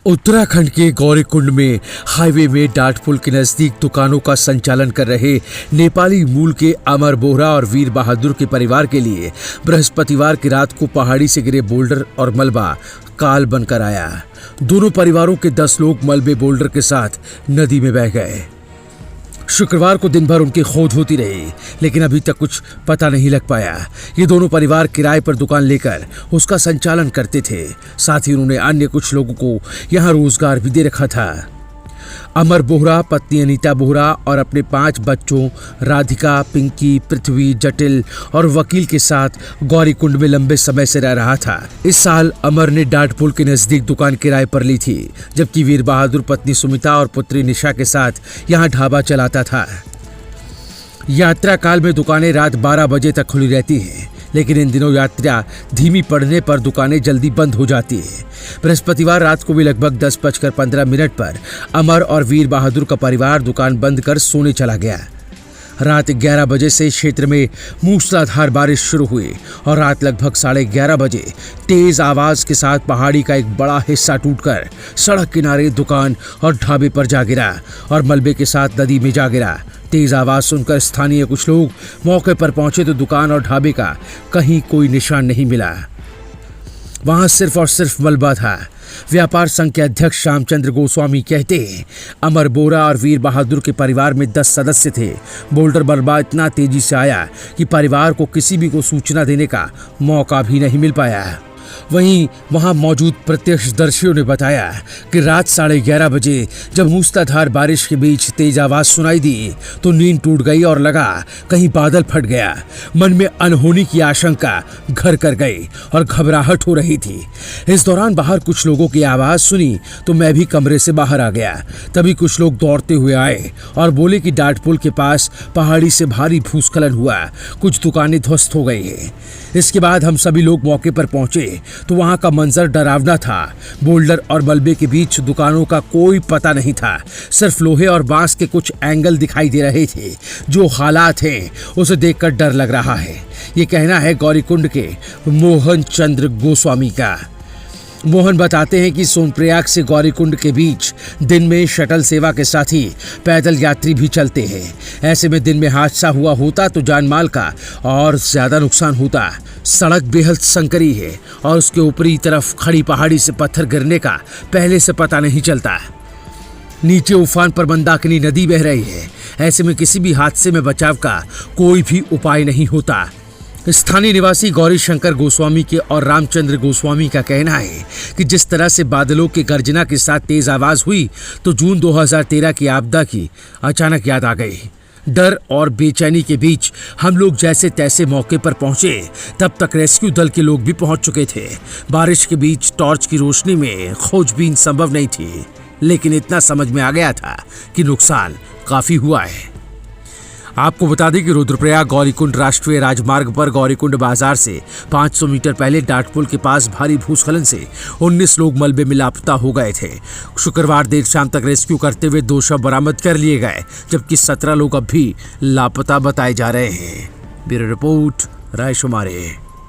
उत्तराखंड के गौरीकुंड में हाईवे में डाट पुल के नजदीक दुकानों का संचालन कर रहे नेपाली मूल के अमर बोहरा और वीर बहादुर के परिवार के लिए बृहस्पतिवार की रात को पहाड़ी से गिरे बोल्डर और मलबा काल बनकर आया। दोनों परिवारों के 10 लोग मलबे बोल्डर के साथ नदी में बह गए। शुक्रवार को दिन भर उनकी खोज होती रही, लेकिन अभी तक कुछ पता नहीं लग पाया। ये दोनों परिवार किराए पर दुकान लेकर उसका संचालन करते थे। साथ ही उन्होंने अन्य कुछ लोगों को यहाँ रोजगार भी दे रखा था। अमर बोहरा, पत्नी अनीता बोहरा और अपने 5 बच्चों राधिका, पिंकी, पृथ्वी, जटिल और वकील के साथ गौरीकुंड में लंबे समय से रह रहा था। इस साल अमर ने डाट पुल के नजदीक दुकान किराए पर ली थी, जबकि वीर बहादुर पत्नी सुमिता और पुत्री निशा के साथ यहाँ ढाबा चलाता था। यात्रा काल में दुकानें रात 12 बजे तक खुली रहती हैं, लेकिन इन दिनों यात्रा धीमी पड़ने पर दुकानें जल्दी बंद हो जाती है। बृहस्पतिवार रात को भी लगभग 10:15 पर अमर और वीर बहादुर का परिवार दुकान बंद कर सोने चला गया। रात 11 बजे से क्षेत्र में मूसलाधार बारिश शुरू हुई और रात लगभग 11:30 बजे तेज आवाज के साथ पहाड़ी का एक बड़ा हिस्सा टूटकर सड़क किनारे दुकान और ढाबे पर जा गिरा और मलबे के साथ नदी में जा गिरा। तेज आवाज सुनकर स्थानीय कुछ लोग मौके पर पहुंचे तो दुकान और ढाबे का कहीं कोई निशान नहीं मिला। वहां सिर्फ और सिर्फ मलबा था। व्यापार संघ के अध्यक्ष श्यामचंद्र गोस्वामी कहते हैं, अमर बोहरा और वीर बहादुर के परिवार में 10 सदस्य थे। बोल्डर मलबा इतना तेजी से आया कि परिवार को किसी भी को सूचना देने का मौका भी नहीं मिल पाया। वहीं वहां मौजूद प्रत्यक्षदर्शियों ने बताया कि रात 11:30 बजे जब मूसलाधार बारिश के बीच तेज आवाज सुनाई दी तो नींद टूट गई और लगा कहीं बादल फट गया। मन में अनहोनी की आशंका घर कर गई और घबराहट हो रही थी। इस दौरान बाहर कुछ लोगों की आवाज सुनी तो मैं भी कमरे से बाहर आ गया। तभी कुछ लोग दौड़ते हुए आए और बोले कि डाट पुल के पास पहाड़ी से भारी भूस्खलन हुआ, कुछ दुकानें ध्वस्त हो गई हैं। इसके बाद हम सभी लोग मौके पर पहुंचे तो वहां का मंजर डरावना था। बोल्डर और मलबे के बीच दुकानों का कोई पता नहीं था, सिर्फ लोहे और बांस के कुछ एंगल दिखाई दे रहे थे। जो हालात हैं उसे देखकर डर लग रहा है, ये कहना है गौरीकुंड के मोहन चंद्र गोस्वामी का। मोहन बताते हैं कि सोनप्रयाग से गौरीकुंड के बीच दिन में शटल सेवा के साथ ही पैदल यात्री भी चलते हैं। ऐसे में दिन में हादसा हुआ होता तो जान माल का और ज्यादा नुकसान होता। सड़क बेहद संकरी है और उसके ऊपरी तरफ खड़ी पहाड़ी से पत्थर गिरने का पहले से पता नहीं चलता। नीचे उफान पर मंदाकिनी नदी बह रही है। ऐसे में किसी भी हादसे में बचाव का कोई भी उपाय नहीं होता। स्थानीय निवासी गौरी शंकर गोस्वामी के और रामचंद्र गोस्वामी का कहना है कि जिस तरह से बादलों के गर्जना के साथ तेज आवाज हुई तो जून 2013 की आपदा की अचानक याद आ गई। डर और बेचैनी के बीच हम लोग जैसे तैसे मौके पर पहुंचे। तब तक रेस्क्यू दल के लोग भी पहुंच चुके थे। बारिश के बीच टॉर्च की रोशनी में खोजबीन संभव नहीं थी, लेकिन इतना समझ में आ गया था कि नुकसान काफी हुआ है। आपको बता दें कि रुद्रप्रयाग गौरीकुंड राष्ट्रीय राजमार्ग पर गौरीकुंड बाजार से 500 मीटर पहले डाट पुल के पास भारी भूस्खलन से 19 लोग मलबे में लापता हो गए थे। शुक्रवार देर शाम तक रेस्क्यू करते हुए 2 शव बरामद कर लिए गए, जबकि 17 लोग अब भी लापता बताए जा रहे हैं। Bureau report, रायशुमारी।